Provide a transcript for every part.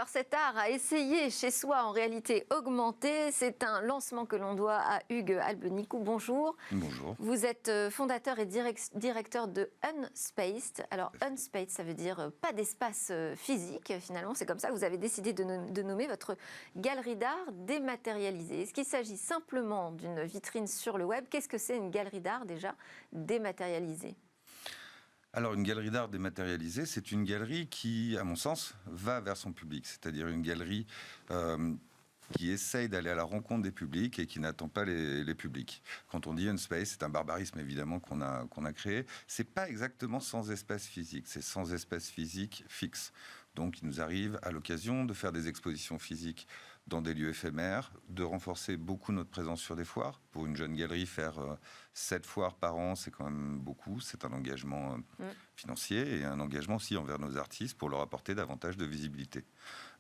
Alors cet art à essayer chez soi en réalité augmentée, c'est un lancement que l'on doit à Hugues Albenicou. Bonjour. Bonjour. Vous êtes fondateur et directeur de Unspaced. Alors Unspaced, ça veut dire pas d'espace physique finalement. C'est comme ça que vous avez décidé de nommer votre galerie d'art dématérialisée. Est-ce qu'il s'agit simplement d'une vitrine sur le web? Qu'est-ce que c'est une galerie d'art déjà dématérialisée? Alors, une galerie d'art dématérialisée, c'est une galerie qui, à mon sens, va vers son public. C'est-à-dire une galerie qui essaye d'aller à la rencontre des publics et qui n'attend pas les publics. Quand on dit Unspace, c'est un barbarisme évidemment qu'on a créé. C'est pas exactement sans espace physique, c'est sans espace physique fixe. Donc, il nous arrive à l'occasion de faire des expositions physiques dans des lieux éphémères, de renforcer beaucoup notre présence sur des foires. Pour une jeune galerie, faire 7 foires par an, c'est quand même beaucoup. C'est un engagement financier et un engagement aussi envers nos artistes pour leur apporter davantage de visibilité.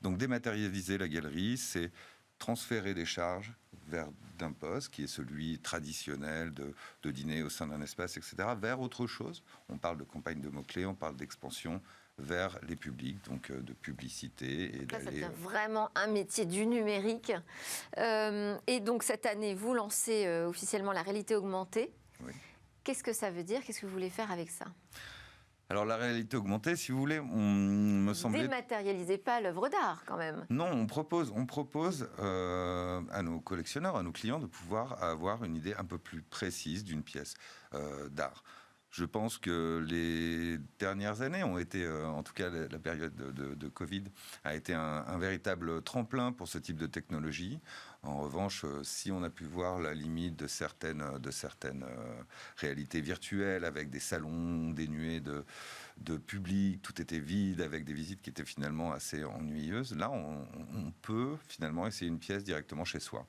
Donc, dématérialiser la galerie, c'est transférer des charges vers d'un poste qui est celui traditionnel de dîner au sein d'un espace, etc., vers autre chose. On parle de campagne de mots-clés, on parle d'expansion vers les publics, donc de publicité. Et ça devient vraiment un métier du numérique. Et donc cette année, vous lancez officiellement la réalité augmentée. Oui. Qu'est-ce que ça veut dire? Qu'est-ce que vous voulez faire avec ça? Alors la réalité augmentée, si vous voulez, on me semblait... Dématérialisez pas l'œuvre d'art quand même. Non, on propose à nos collectionneurs, à nos clients, de pouvoir avoir une idée un peu plus précise d'une pièce d'art. Je pense que les dernières années ont été, en tout cas la période de Covid, a été un véritable tremplin pour ce type de technologie. En revanche, si on a pu voir la limite de certaines réalités virtuelles, avec des salons dénués de public, tout était vide, avec des visites qui étaient finalement assez ennuyeuses, là, on peut finalement essayer une pièce directement chez soi.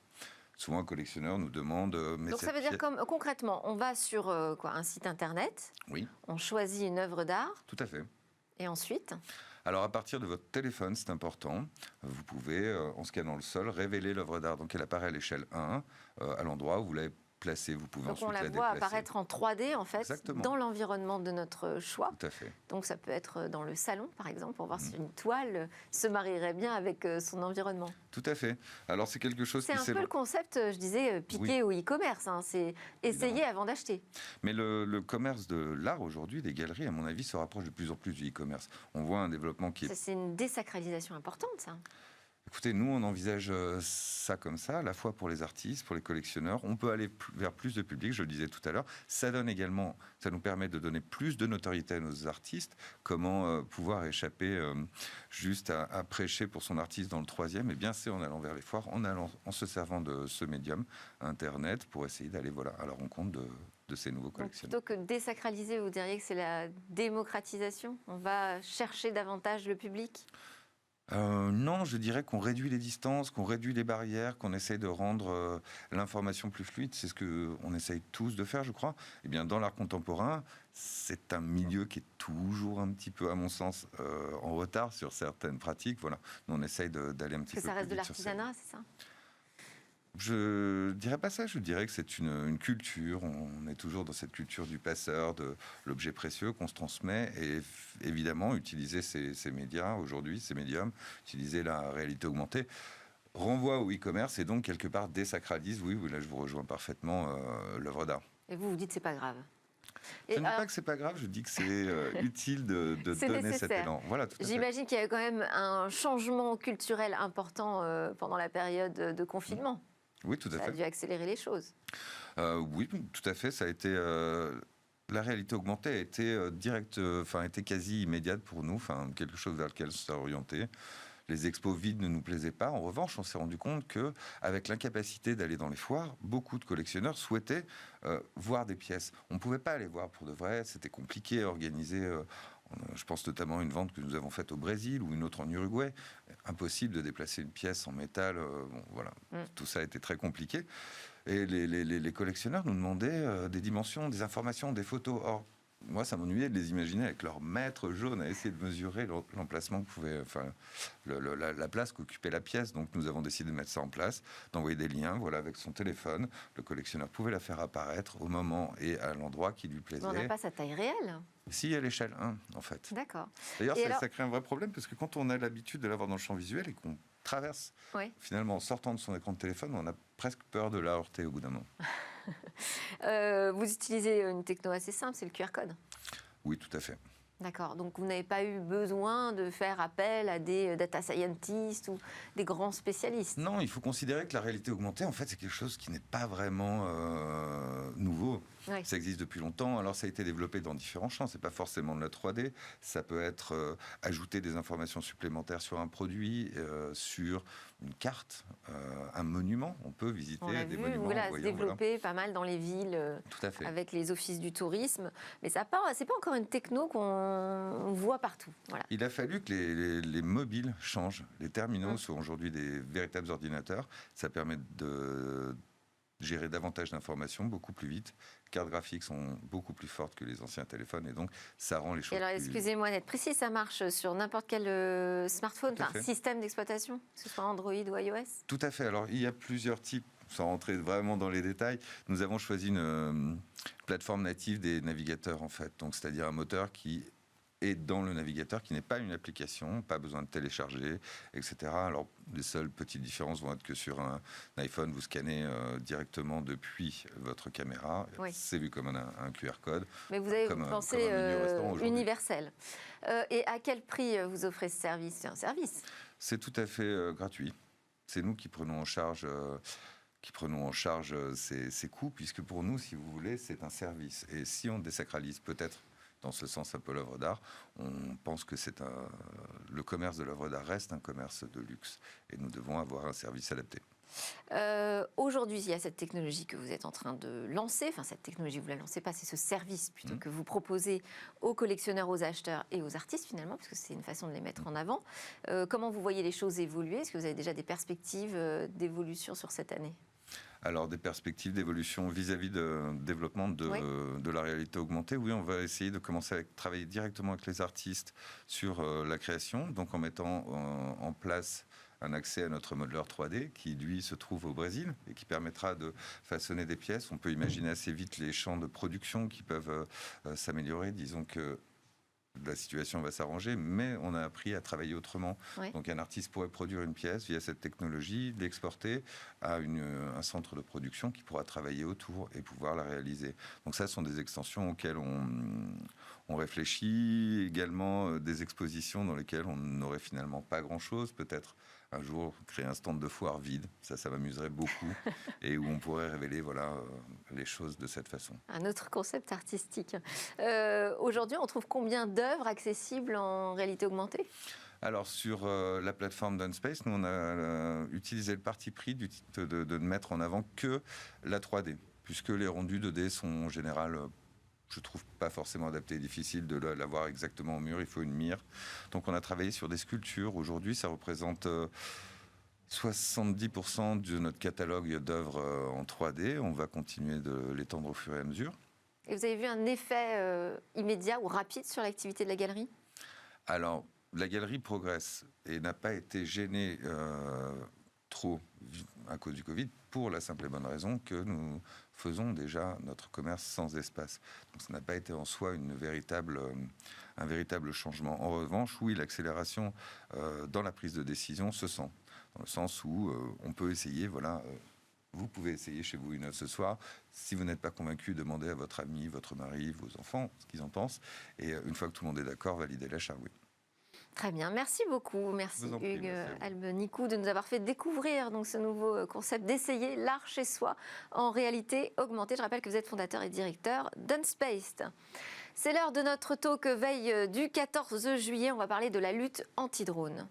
Souvent, un collectionneur nous demande... Donc ça veut dire concrètement, on va sur un site internet, oui. On choisit une œuvre d'art. Tout à fait. Et ensuite? Alors, à partir de votre téléphone, c'est important, vous pouvez, en scannant le sol, révéler l'œuvre d'art. Donc, elle apparaît à l'échelle 1, à l'endroit où vous l'avez placée. Vous pouvez donc ensuite la déplacer. On la voit déplacer. apparaître en 3D, en fait, Exactement. dans l'environnement de notre choix. Tout à fait. Donc, ça peut être dans le salon, par exemple, pour voir si une toile se marierait bien avec son environnement. Tout à fait. Alors, c'est quelque chose qui... C'est un peu le concept, je disais, piqué au e-commerce. Hein. C'est essayer avant d'acheter. Mais le commerce de l'art, aujourd'hui, des galeries, à mon avis, se rapproche de plus en plus du e-commerce. On voit un développement qui est... C'est une désacralisation importante, ça. Écoutez, nous, on envisage ça comme ça, à la fois pour les artistes, pour les collectionneurs. On peut aller vers plus de public, je le disais tout à l'heure. Ça nous permet de donner plus de notoriété à nos artistes. Comment pouvoir échapper juste à prêcher pour son artiste dans le 3e? Eh bien, c'est en allant vers les foires, en se servant de ce médium, Internet, pour essayer d'aller à la rencontre de ces nouveaux collectionneurs. Donc, plutôt que désacraliser, vous diriez que c'est la démocratisation? On va chercher davantage le public? Non, je dirais qu'on réduit les distances, qu'on réduit les barrières, qu'on essaye de rendre l'information plus fluide. C'est ce qu'on essaye tous de faire, je crois. Eh bien, dans l'art contemporain, c'est un milieu qui est toujours un petit peu, à mon sens, en retard sur certaines pratiques. Voilà, nous, on essaye d'aller un petit peu plus vite. Ça reste de l'artisanat, c'est ça? Je dirais pas ça, je dirais que c'est une culture. On est toujours dans cette culture du passeur, de l'objet précieux qu'on se transmet. Et évidemment, utiliser ces médias aujourd'hui, ces médiums, utiliser la réalité augmentée, renvoie au e-commerce et donc quelque part désacralise, oui, là je vous rejoins parfaitement, l'œuvre d'art. Et vous dites c'est pas grave? Je ne dis pas que c'est pas grave, je dis que c'est utile de donner nécessaire. cet élan. Voilà, tout à fait. J'imagine qu'il y a eu quand même un changement culturel important pendant la période de confinement. Oui, tout à fait. Ça a dû accélérer les choses. Oui, tout à fait. Ça a été la réalité augmentée a été était quasi immédiate pour nous. Quelque chose vers lequel s'orienter. Les expos vides ne nous plaisaient pas. En revanche, on s'est rendu compte que, avec l'incapacité d'aller dans les foires, beaucoup de collectionneurs souhaitaient voir des pièces. On ne pouvait pas aller voir pour de vrai. C'était compliqué à organiser. Je pense notamment à une vente que nous avons faite au Brésil ou une autre en Uruguay. Impossible de déplacer une pièce en métal. Tout ça a été très compliqué. Et les collectionneurs nous demandaient des dimensions, des informations, des photos. Or, moi, ça m'ennuyait de les imaginer avec leur mètre jaune à essayer de mesurer l'emplacement que pouvait, enfin, la place qu'occupait la pièce. Donc, nous avons décidé de mettre ça en place, d'envoyer des liens, voilà, avec son téléphone. Le collectionneur pouvait la faire apparaître au moment et à l'endroit qui lui plaisait. Mais on n'a pas sa taille réelle. Si, à l'échelle 1, en fait. D'accord. D'ailleurs, ça crée un vrai problème, parce que quand on a l'habitude de l'avoir dans le champ visuel et qu'on traverse, finalement, en sortant de son écran de téléphone, on a presque peur de la heurter au bout d'un moment. Vous utilisez une techno assez simple, c'est le QR code. Oui, tout à fait. D'accord, donc vous n'avez pas eu besoin de faire appel à des data scientists ou des grands spécialistes? Non, il faut considérer que la réalité augmentée, en fait, c'est quelque chose qui n'est pas vraiment nouveau. Oui. Ça existe depuis longtemps. Alors, ça a été développé dans différents champs. C'est pas forcément de la 3D. Ça peut être ajouter des informations supplémentaires sur un produit, sur une carte, un monument. On peut visiter des monuments. Voilà, se développer pas mal dans les villes, tout à fait, avec les offices du tourisme. Mais c'est pas encore une techno qu'on voit partout. Voilà. Il a fallu que les mobiles changent. Les terminaux sont aujourd'hui des véritables ordinateurs. Ça permet de gérer davantage d'informations beaucoup plus vite. Les cartes graphiques sont beaucoup plus fortes que les anciens téléphones et donc ça rend les choses. Et alors, excusez-moi d'être précis, ça marche sur n'importe quel smartphone, système d'exploitation, que ce soit Android ou iOS? Tout à fait. Alors, il y a plusieurs types. Sans rentrer vraiment dans les détails, nous avons choisi une plateforme native des navigateurs, en fait. Donc, c'est-à-dire un moteur qui est dans le navigateur, qui n'est pas une application, pas besoin de télécharger, etc. Alors, les seules petites différences vont être que sur un iPhone, vous scannez directement depuis votre caméra. Oui. C'est vu comme un QR code. Mais vous avez pensé universel. Et à quel prix vous offrez ce service? C'est un service. C'est tout à fait gratuit. C'est nous qui prenons en charge... ces coûts, puisque pour nous, si vous voulez, c'est un service. Et si on désacralise peut-être dans ce sens un peu l'œuvre d'art, on pense que le commerce de l'œuvre d'art reste un commerce de luxe. Et nous devons avoir un service adapté. Aujourd'hui, il y a cette technologie que vous êtes en train de lancer. Enfin, cette technologie, vous ne la lancez pas, c'est ce service plutôt que vous proposez aux collectionneurs, aux acheteurs et aux artistes finalement, parce que c'est une façon de les mettre en avant. Comment vous voyez les choses évoluer? Est-ce que vous avez déjà des perspectives d'évolution sur cette année? Alors, des perspectives d'évolution vis-à-vis de développement de la réalité augmentée. Oui, on va essayer de commencer à travailler directement avec les artistes sur la création, donc en mettant en place un accès à notre modeleur 3D qui, lui, se trouve au Brésil et qui permettra de façonner des pièces. On peut imaginer assez vite les champs de production qui peuvent s'améliorer. Disons que la situation va s'arranger, mais on a appris à travailler autrement. Oui. Donc un artiste pourrait produire une pièce via cette technologie, l'exporter à un centre de production qui pourra travailler autour et pouvoir la réaliser. Donc ça, ce sont des extensions auxquelles on réfléchit, également des expositions dans lesquelles on n'aurait finalement pas grand-chose, peut-être un jour créer un stand de foire vide, ça m'amuserait beaucoup, et où on pourrait révéler les choses de cette façon. Un autre concept artistique. Aujourd'hui, on trouve combien d'œuvres accessibles en réalité augmentée? Alors, sur la plateforme d'Unspace, nous, on a utilisé le parti pris de ne mettre en avant que la 3D, puisque les rendus 2D sont en général... je trouve pas forcément adapté et difficile de l'avoir exactement au mur, il faut une mire. Donc on a travaillé sur des sculptures. Aujourd'hui, ça représente 70% de notre catalogue d'œuvres en 3D. On va continuer de l'étendre au fur et à mesure. Et vous avez vu un effet immédiat ou rapide sur l'activité de la galerie? Alors, la galerie progresse et n'a pas été gênée trop à cause du Covid, pour la simple et bonne raison que nous faisons déjà notre commerce sans espace. Donc ça n'a pas été en soi un véritable changement. En revanche, oui, l'accélération dans la prise de décision se sent, dans le sens où on peut essayer, vous pouvez essayer chez vous une œuvre ce soir. Si vous n'êtes pas convaincu, demandez à votre ami, votre mari, vos enfants ce qu'ils en pensent. Et une fois que tout le monde est d'accord, validez l'achat, oui. Très bien, merci beaucoup. Merci Hugues Albenicou de nous avoir fait découvrir donc, ce nouveau concept d'essayer l'art chez soi en réalité augmentée. Je rappelle que vous êtes fondateur et directeur d'Unspace. C'est l'heure de notre talk veille du 14 juillet. On va parler de la lutte anti-drone.